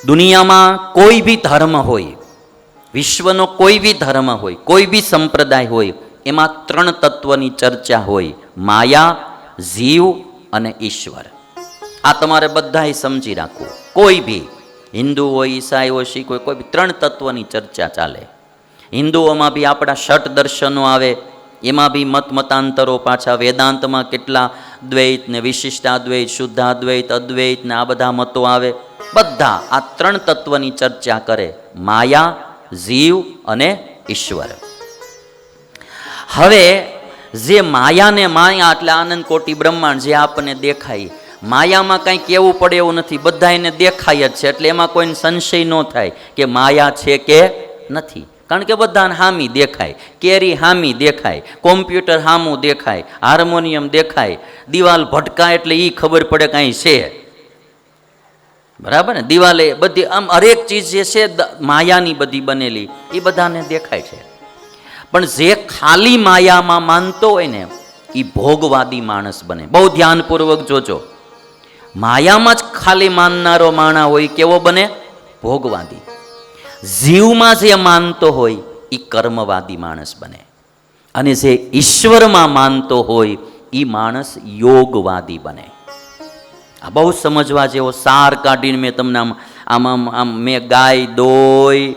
દુનિયામાં કોઈ બી ધર્મ હોય, વિશ્વનો કોઈ બી ધર્મ હોય, કોઈ બી સંપ્રદાય હોય, એમાં ત્રણ તત્વની ચર્ચા હોય: માયા, જીવ અને ઈશ્વર. આ તમારે બધાએ સમજી રાખવું. કોઈ બી હિન્દુ હોય, ઈસાઈ હોય, શીખ હોય, કોઈ બી ત્રણ તત્વની ચર્ચા ચાલે. હિન્દુઓમાં બી આપણા ષટ દર્શનો આવે, એમાં બી મતાંતરો પાછા. વેદાંતમાં કેટલા દ્વૈત ને વિશિષ્ટાદ્વૈત, શુદ્ધાદ્વૈત, અદ્વૈત ને આ બધા મતો આવે. બધા આ ત્રણ તત્વની ચર્ચા કરે: માયા, જીવ અને ઈશ્વર. હવે જે માયા ને માયા એટલે આનંદ કોટી બ્રહ્માંડ જે આપણને દેખાય, માયામાં કંઈ કહેવું પડે એવું નથી, બધા એને દેખાય જ છે. એટલે એમાં કોઈને સંશય ન થાય કે માયા છે કે નથી, કારણ કે બધાને હામી દેખાય. કેરી હામી દેખાય, કોમ્પ્યુટર હામું દેખાય, હાર્મોનિયમ દેખાય, દિવાલ ભટકા એટલે એ ખબર પડે કાંઈ છે. બરાબર ને? દિવાલે બધી આમ હરેક ચીજ જે છે માયાની બધી બનેલી એ બધાને દેખાય છે. પણ જે ખાલી માયામાં માનતો હોય ને એ ભોગવાદી માણસ બને. બહુ ધ્યાનપૂર્વક જોજો. માયામાં જ ખાલી માનનારો માણા હોય કેવો બને? ભોગવાદી. જીવમાં જે માનતો હોય એ કર્મવાદી માણસ બને. અને જે ઈશ્વરમાં માનતો હોય એ માણસ યોગવાદી બને. આ બહુ સમજવા જેવો સાર કાઢીને મેં તમને આમ મેં ગાય દોઈ,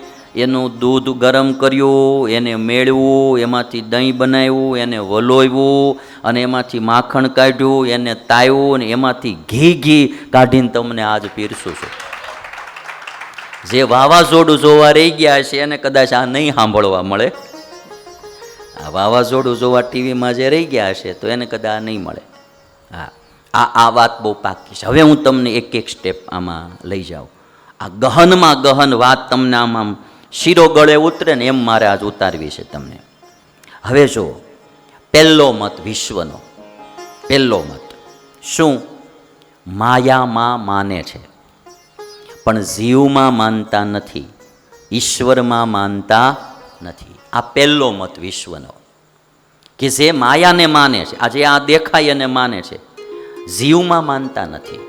એનું દૂધ ગરમ કર્યું, એને મેળવું, એમાંથી દહીં બનાવ્યું, એને વલોવ્યું, અને એમાંથી માખણ કાઢ્યું, એને તાવ્યું, અને એમાંથી ઘી કાઢીને તમને આજ પીરસું છું. જે વાવાઝોડું જોવા રહી ગયા છે એને કદાચ આ નહીં સાંભળવા મળે. આ વાવાઝોડું જોવા ટીવીમાં જે રહી ગયા છે તો એને કદાચ આ નહીં મળે. હા, આ વાત બહુ પાકી છે. હવે હું તમને એક એક સ્ટેપ આમાં લઈ જાઉં. આ ગહનમાં ગહન વાત તમને આમ શીરો ગળે ઉતરે ને એમ મારે આજ ઉતારવી છે તમને. હવે જો પહેલો મત, વિશ્વનો પહેલો મત શું? માયામાં માને છે પણ જીવમાં માનતા નથી, ઈશ્વરમાં માનતા નથી. આ પહેલો મત વિશ્વનો, કે જે માયાને માને છે, આજે આ દેખાય અને માને છે, જીવમાં માનતા નથી.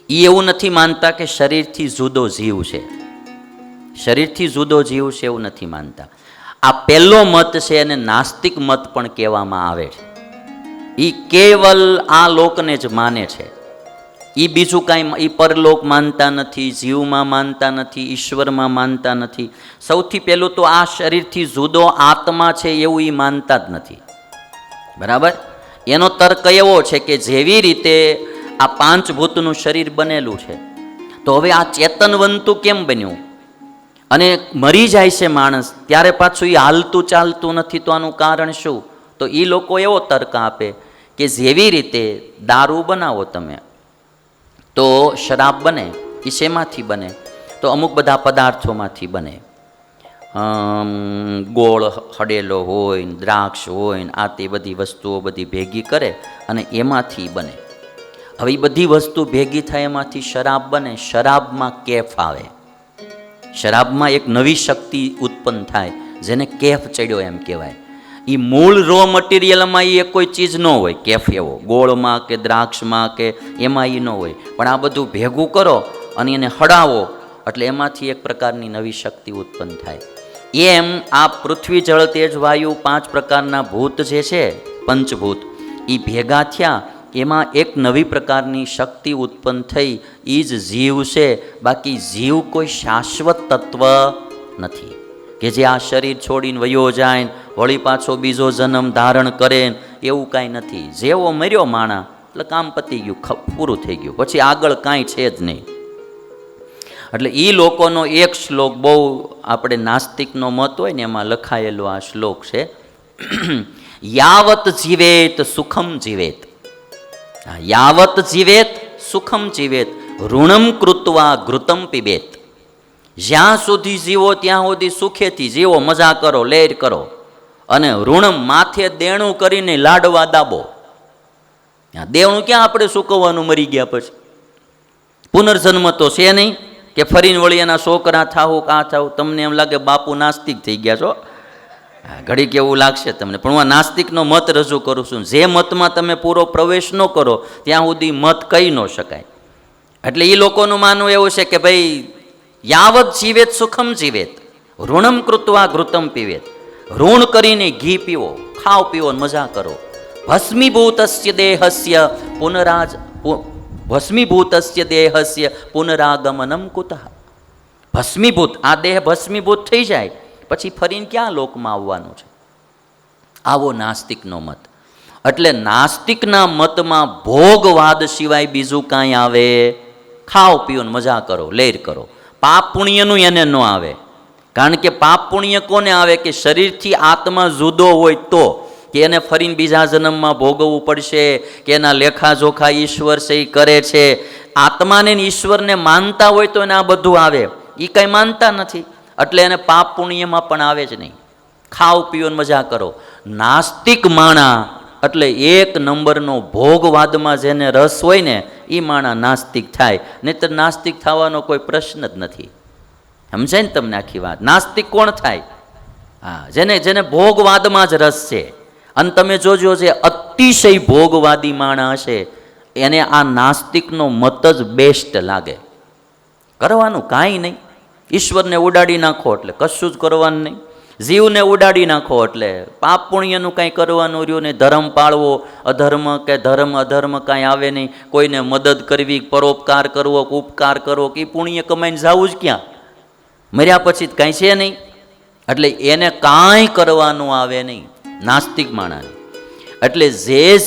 એ એવું નથી માનતા કે શરીરથી જુદો જીવ છે, શરીરથી જુદો જીવ છે એવું નથી માનતા. આ પહેલો મત છે એને નાસ્તિક મત પણ કહેવામાં આવે છે. એ કેવલ આ લોકને જ માને છે. એ બીજું કાંઈ, એ પરલોક માનતા નથી, જીવમાં માનતા નથી, ઈશ્વરમાં માનતા નથી. સૌથી પહેલું તો આ શરીરથી જુદો આત્મા છે એવું એ માનતા જ નથી. બરાબર? એનો તર્ક એવો છે કે જેવી રીતે આ પાંચભૂતનું શરીર બનેલું છે, તો હવે આ ચેતનવંતું કેમ બન્યું? અને મરી જાય છે માણસ ત્યારે પાછું એ હાલતું ચાલતું નથી, તો આનું કારણ શું? તો એ લોકો એવો તર્ક આપે કે જેવી રીતે દારૂ બનાવો તમે તો શરાબ બને, એ શેમાંથી બને? તો અમુક બધા પદાર્થોમાંથી બને. ગોળ હડેલો હોય, દ્રાક્ષ હોય, આ તે બધી વસ્તુઓ બધી ભેગી કરે અને એમાંથી બને. હવે એ બધી વસ્તુ ભેગી થાય એમાંથી શરાબ બને. શરાબમાં કેફ આવે, શરાબમાં એક નવી શક્તિ ઉત્પન્ન થાય જેને કેફ ચડ્યો એમ કહેવાય. એ મૂળ રો મટીરિયલમાં એ કોઈ ચીજ ન હોય કેફ એવો, ગોળમાં કે દ્રાક્ષમાં કે એમાં એ ન હોય. પણ આ બધું ભેગું કરો અને એને હડાવો એટલે એમાંથી એક પ્રકારની નવી શક્તિ ઉત્પન્ન થાય. એમ આ પૃથ્વી, જળ, તેજ, વાયુ 5 પ્રકારના ભૂત જે છે, પંચભૂત, એ ભેગા થયા, એમાં એક નવી પ્રકારની શક્તિ ઉત્પન્ન થઈ, એ જ જીવ છે. બાકી જીવ કોઈ શાશ્વત તત્વ નથી કે જે આ શરીર છોડીને વયો જાય, વળી પાછો બીજો જન્મ ધારણ કરે, એવું કાંઈ નથી. જેવો મર્યો માણા એટલે કામ પતી ગયું, પૂરું થઈ ગયું, પછી આગળ કાંઈ છે જ નહીં. એટલે એ લોકોનો એક શ્લોક બહુ, આપણે નાસ્તિકનો મત હોય ને એમાં લખાયેલો આ શ્લોક છે: યાવત જીવેત સુખમ જીવેત. યાવત જીવેત સુખમ જીવેત, ઋણમ કૃત્વા ઘૃતમ પીબેત. જ્યાં સુધી જીવો ત્યાં સુધી સુખેથી જીવો, મજા કરો, લેર કરો, અને ઋણમ માથે દેણું કરીને લાડવા દાબો. દેણું ક્યાં આપણે ચૂકવવાનું મરી ગયા પછી? પુનર્જન્મ તો છે નહીં કે ફરીને વળી એના છોકરા થાવું કાં થાવું. તમને એમ લાગે બાપુ નાસ્તિક થઈ ગયા છો, ઘડીક એવું લાગશે તમને, પણ હું આ નાસ્તિકનો મત રજૂ કરું છું. જે મતમાં તમે પૂરો પ્રવેશ ન કરો ત્યાં સુધી મત કહી ન શકાય. એટલે એ લોકોનું માનવું એવું છે કે ભાઈ યાવત જીવેત સુખમ જીવેત, ઋણમ કૃત્વા ઘૃતમ પીવેત. ઋણ કરીને ઘી પીવો, ખાઓ પીવો, મજા કરો. ભસ્મીભૂતસ્ય દેહસ્ય ભસ્મીભૂતસ્ય દેહસ્ય પુનરાગમનમ કુતઃ. ભસ્મીભૂત, આ દેહ ભસ્મીભૂત થઈ જાય પછી ફરીને ક્યાં લોકમાં આવવાનું છે? આવો નાસ્તિકનો મત. એટલે નાસ્તિકના મતમાં ભોગવાદ સિવાય બીજું કાંઈ આવે? ખાઓ પીઓ ને મજા કરો, લેર કરો. પાપ પુણ્યનું એને ન આવે. કારણ કે પાપ પુણ્ય કોને આવે? કે શરીરથી આત્મા જુદો હોય તો, કે એને ફરીને બીજા જન્મમાં ભોગવવું પડશે, કે એના લેખાજોખા ઈશ્વર છે એ કરે છે. આત્માને ઈશ્વરને માનતા હોય તો એને આ બધું આવે. એ કંઈ માનતા નથી એટલે એને પાપ પુણ્યમાં પણ આવે જ નહીં. ખાઓ પીઓ ને મજા કરો. નાસ્તિક માણા એટલે એક નંબરનો ભોગવાદમાં જેને રસ હોય ને એ માણા નાસ્તિક થાય, નહીંતર નાસ્તિક થવાનો કોઈ પ્રશ્ન જ નથી. સમજાય ને તમને આખી વાત? નાસ્તિક કોણ થાય? હા, જેને ભોગવાદમાં જ રસ છે. અને તમે જોજો, જે અતિશય ભોગવાદી માણસ હશે એને આ નાસ્તિકનો મત જ બેસ્ટ લાગે. કરવાનું કાંઈ નહીં. ઈશ્વરને ઉડાડી નાખો એટલે કશું જ કરવાનું નહીં. જીવને ઉડાડી નાખો એટલે પાપ પુણ્યનું કાંઈ કરવાનું રહ્યું નહીં. ધર્મ પાળવો, અધર્મ કે ધર્મ અધર્મ કાંઈ આવે નહીં. કોઈને મદદ કરવી, પરોપકાર કરવો, ઉપકાર કરવો, કે પુણ્ય કમાઈને જવું જ ક્યાં? મર્યા પછી કાંઈ છે નહીં. એટલે એને કાંઈ કરવાનું આવે નહીં નાસ્તિક માણસને. એટલે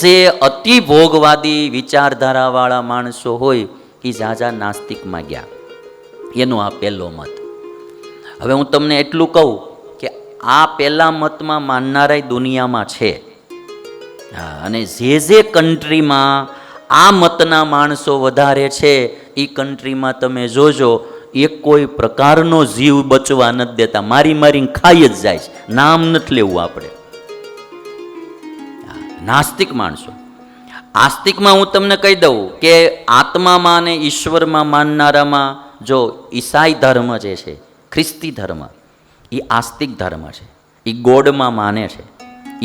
જે અતિ ભોગવાદી વિચારધારાવાળા માણસો હોય એ ઝાઝા નાસ્તિકમાં ગયા. એનો આ પહેલો મત. હવે હું તમને એટલું કહું કે આ પહેલા મતમાં માનનારા દુનિયામાં છે. હા, અને જે કન્ટ્રીમાં આ મતના માણસો વધારે છે એ કન્ટ્રીમાં તમે જોજો એક કોઈ પ્રકારનો જીવ બચવા નથી દેતા. મારીને ખાઈ જ જાય છે. નામ નથી લેવું આપણે. નાસ્તિક માણસો. આસ્તિકમાં હું તમને કહી દઉં કે આત્મામાં અને ઈશ્વરમાં માનનારામાં જો ઈસાઈ ધર્મ જે છે, ખ્રિસ્તી ધર્મ, એ આસ્તિક ધર્મ છે. એ ગોડમાં માને છે,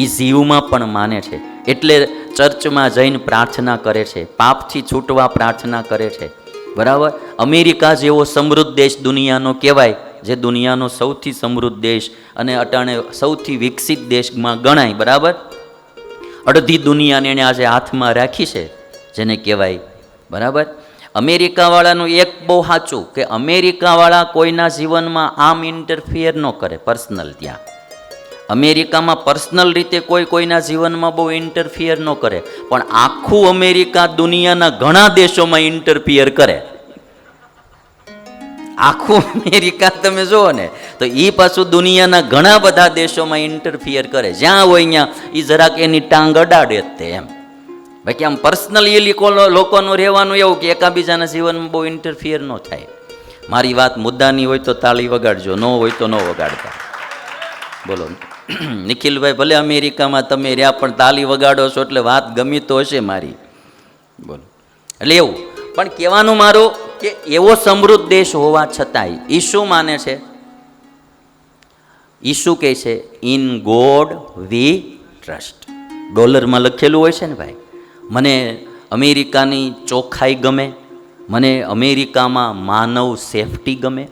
એ જીવમાં પણ માને છે. એટલે ચર્ચમાં જઈને પ્રાર્થના કરે છે, પાપથી છૂટવા પ્રાર્થના કરે છે. બરાબર? અમેરિકા જેવો સમૃદ્ધ દેશ દુનિયાનો કહેવાય, જે દુનિયાનો સૌથી સમૃદ્ધ દેશ અને અટાણે સૌથી વિકસિત દેશમાં ગણાય. બરાબર? અડધી દુનિયાને એણે આજે હાથમાં રાખી છે, જેને કહેવાય. બરાબર? અમેરિકાવાળાનું એક બહુ સાચું કે અમેરિકાવાળા કોઈના જીવનમાં આમ ઇન્ટરફિયર ન કરે પર્સનલ. ત્યાં અમેરિકામાં પર્સનલ રીતે કોઈના જીવનમાં બહુ ઇન્ટરફિયર ન કરે, પણ આખું અમેરિકા દુનિયાના ઘણા દેશોમાં ઇન્ટરફિયર કરે. આખું અમેરિકા તમે જુઓ ને તો એ પાછું દુનિયાના ઘણા બધા દેશોમાં ઇન્ટરફિયર કરે. જ્યાં હોય ત્યાં એ જરાક એની ટાંગ અડાડે જ તે એમ. બાકી આમ પર્સનલી લોકોનું રહેવાનું એવું કે એકાબીજાના જીવનમાં બહુ ઇન્ટરફિયર ન થાય. મારી વાત મુદ્દાની હોય તો તાળી વગાડજો, ન હોય તો ન વગાડતા. બોલો નિખિલભાઈ, ભલે અમેરિકામાં તમે રહ્યા પણ તાળી વગાડો છો એટલે વાત ગમી તો હશે મારી. બોલો. એટલે એવું પણ કહેવાનું મારું કે એવો સમૃદ્ધ દેશ હોવા છતાંય એ શું માને છે? એ શું કહે છે? In God we trust. ડોલરમાં લખેલું હોય છે ને ભાઈ. મને અમેરિકાની ચોખ્ખાઈ ગમે, મને અમેરિકામાં માનવ સેફટી ગમે.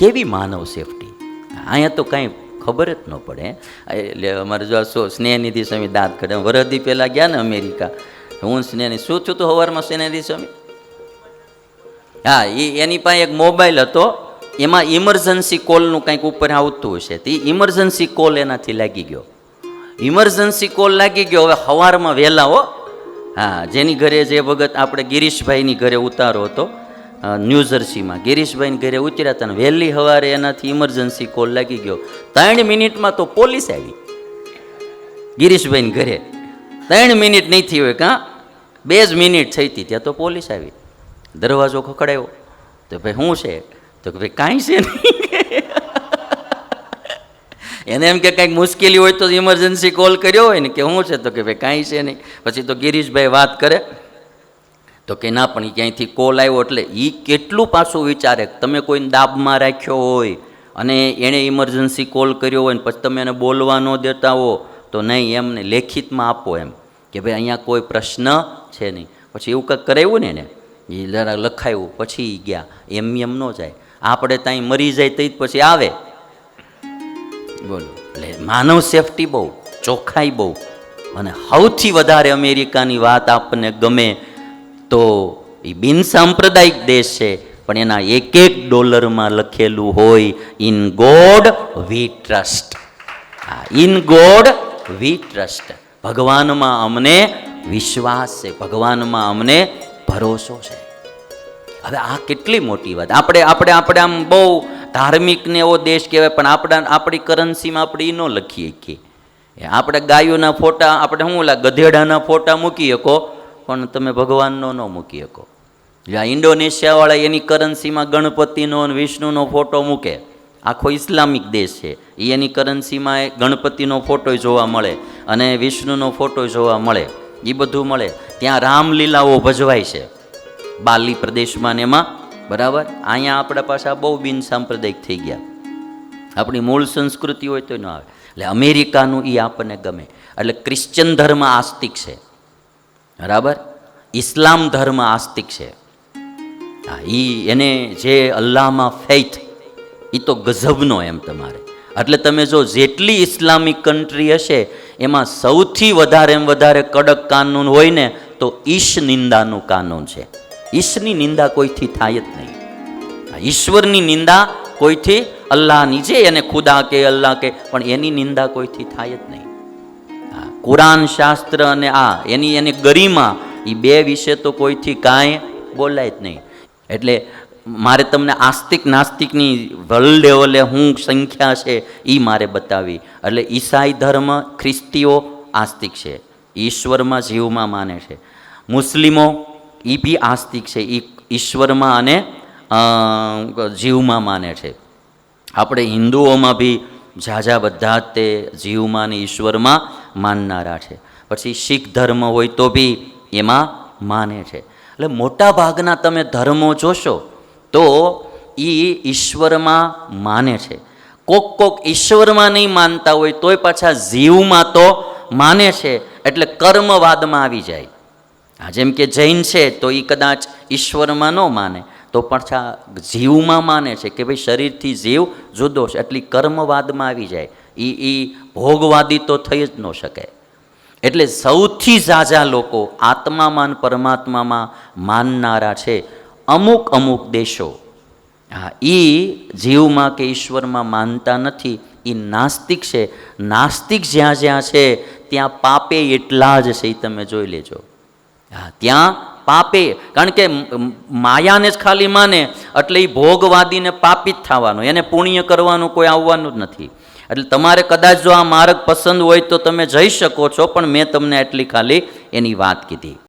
કેવી માનવ સેફટી? અહીંયા તો કાંઈ ખબર જ ન પડે. એટલે અમારે જો સ્નેહનિધિ સ્વામી દાંત કાઢે. વરદી પહેલાં ગયા ને અમેરિકા, હું સ્નેહનિધિ શું થયું હતું સવારમાં સ્નેહનિધિ સ્વામી? હા, એની પાસે એક મોબાઈલ હતો, એમાં ઇમરજન્સી કોલનું કંઈક ઉપર આવતું હશે. તે ઇમરજન્સી કોલ એનાથી લાગી ગયો. ઇમરજન્સી કોલ લાગી ગયો. હવે સવારમાં વહેલા હો. હા, જેની ઘરે જે ભગત આપણે ગિરીશભાઈની ઘરે ઉતારો હતો ન્યૂજર્સીમાં, ગિરીશભાઈની ઘરે ઉતર્યા હતા ને વહેલી સવારે એનાથી ઇમરજન્સી કોલ લાગી ગયો. 3 મિનિટમાં તો પોલીસ આવી ગિરીશભાઈની ઘરે. 3 મિનિટ નહીં થઈ હોય, કાં 2 જ મિનિટ થઈ હતી ત્યાં તો પોલીસ આવી. દરવાજો ખખડાયો તો ભાઈ શું છે? તો કે ભાઈ કાંઈ છે નહીં. એને એમ કે કંઈક મુશ્કેલી હોય તો ઇમરજન્સી કોલ કર્યો હોય ને કે શું છે? તો કે ભાઈ કાંઈ છે નહીં. પછી તો ગિરીશભાઈ વાત કરે તો કે ના, પણ ક્યાંયથી કોલ આવ્યો. એટલે એ કેટલું પાછું વિચારે. તમે કોઈને દાબમાં રાખ્યો હોય અને એણે ઇમરજન્સી કોલ કર્યો હોય ને પછી તમે એને બોલવા ન દેતા હો તો નહીં, એમને લેખિતમાં આપો એમ કે ભાઈ અહીંયા કોઈ પ્રશ્ન છે નહીં. પછી એવું કંઈક કરાવ્યું ને એને એ જરા લખાયું પછી ગયા, એમ ન જાય. આપણે ત્યાં મરી જાય તો પછી આવે. બોલો, એટલે માનવ સેફટી બહુ, ચોખ્ખાઈ બહુ. અને સૌથી વધારે અમેરિકાની વાત આપણને ગમે તો એ બિન સાંપ્રદાયિક દેશ છે, પણ એના એક એક ડોલરમાં લખેલું હોય in God we trust. In God we trust. ભગવાનમાં અમને વિશ્વાસ છે, ભગવાનમાં અમને ભરોસો છે. હવે આ કેટલી મોટી વાત. આપણે આમ બહુ ધાર્મિક ને એવો દેશ કહેવાય, પણ આપણી કરન્સીમાં આપણે એ ન લખીએ કે આપણે ગાયોના ફોટા, આપણે શું ઓલા ગધેડાના ફોટા મૂકી શકો, પણ તમે ભગવાનનો ન મૂકી શકો. જ્યાં ઇન્ડોનેશિયાવાળા એની કરન્સીમાં ગણપતિનો અને વિષ્ણુનો ફોટો મૂકે, આખો ઇસ્લામિક દેશ છે, એની કરન્સીમાં ગણપતિનો ફોટો જોવા મળે અને વિષ્ણુનો ફોટો જોવા મળે, એ બધું મળે. ત્યાં રામલીલાઓ ભજવાય છે બાલી પ્રદેશમાં ને એમાં, બરાબર. અહીંયા આપણા પાછા બહુ બિન સાંપ્રદાયિક થઈ ગયા. આપણી મૂળ સંસ્કૃતિ હોય તો ન આવે. એટલે અમેરિકાનું એ આપણને ગમે. એટલે ક્રિશ્ચન ધર્મ આસ્તિક છે, બરાબર. ઇસ્લામ ધર્મ આસ્તિક છે. હા, એને જે અલ્લાહમાં ફેઇથ, એ તો ગજબનો એમ તમારે. એટલે તમે જો જેટલી ઇસ્લામિક કન્ટ્રી હશે એમાં સૌથી વધારે કડક કાનૂન હોય ને તો ઈશ નિંદાનું કાનૂન છે. ઈશની નિંદા કોઈથી થાય જ નહીં. ઈશ્વરની નિંદા કોઈથી, અલ્લાહની જે એને ખુદા કે અલ્લાહ કે, પણ એની નિંદા કોઈથી થાય જ નહીં. કુરાન શાસ્ત્ર અને એની ગરિમા, એ બે વિશે તો કોઈથી કાંઈ બોલાય જ નહીં. એટલે મારે તમને આસ્તિક નાસ્તિકની વર્લ્ડ લેવલે શું સંખ્યા છે એ મારે બતાવી. એટલે ઈસાઈ ધર્મ, ખ્રિસ્તીઓ આસ્તિક છે, ઈશ્વરમાં જીવમાં માને છે. મુસ્લિમો એ બી આસ્તિક છે, એ ઈશ્વરમાં અને જીવમાં માને છે. આપણે હિન્દુઓમાં બી ઝાઝા બધા જ તે જીવમાં અને ઈશ્વરમાં માનનારા છે. પછી શીખ ધર્મ હોય તો બી એમાં માને છે. એટલે મોટા ભાગના તમે ધર્મો જોશો તો એ ઈશ્વરમાં માને છે. કોક ઈશ્વરમાં નહીં માનતા હોય તોય પાછા જીવમાં તો માને છે. એટલે કર્મવાદમાં આવી જાય. જેમ કે જૈન છે તો એ કદાચ ઈશ્વરમાં ન માને તો પાછા જીવમાં માને છે કે ભાઈ શરીરથી જીવ જુદો છે, એટલી કર્મવાદમાં આવી જાય. એ ભોગવાદી તો થઈ જ ન શકે. એટલે સૌથી ઝાઝા લોકો આત્મામાં પરમાત્મામાં માનનારા છે અમુક દેશો. હા, એ જીવમાં કે ઈશ્વરમાં માનતા નથી, એ નાસ્તિક છે. નાસ્તિક જ્યાં છે ત્યાં પાપે એટલા જ છે, એ તમે જોઈ લેજો. હા, ત્યાં પાપે, કારણ કે માયાને જ ખાલી માને એટલે એ ભોગવાદીને પાપી જ થવાનું, એને પુણ્ય કરવાનું કોઈ આવવાનું જ નથી. એટલે તમારે કદાચ જો આ માર્ગ પસંદ હોય તો તમે જઈ શકો છો, પણ મેં તમને એટલી ખાલી એની વાત કીધી.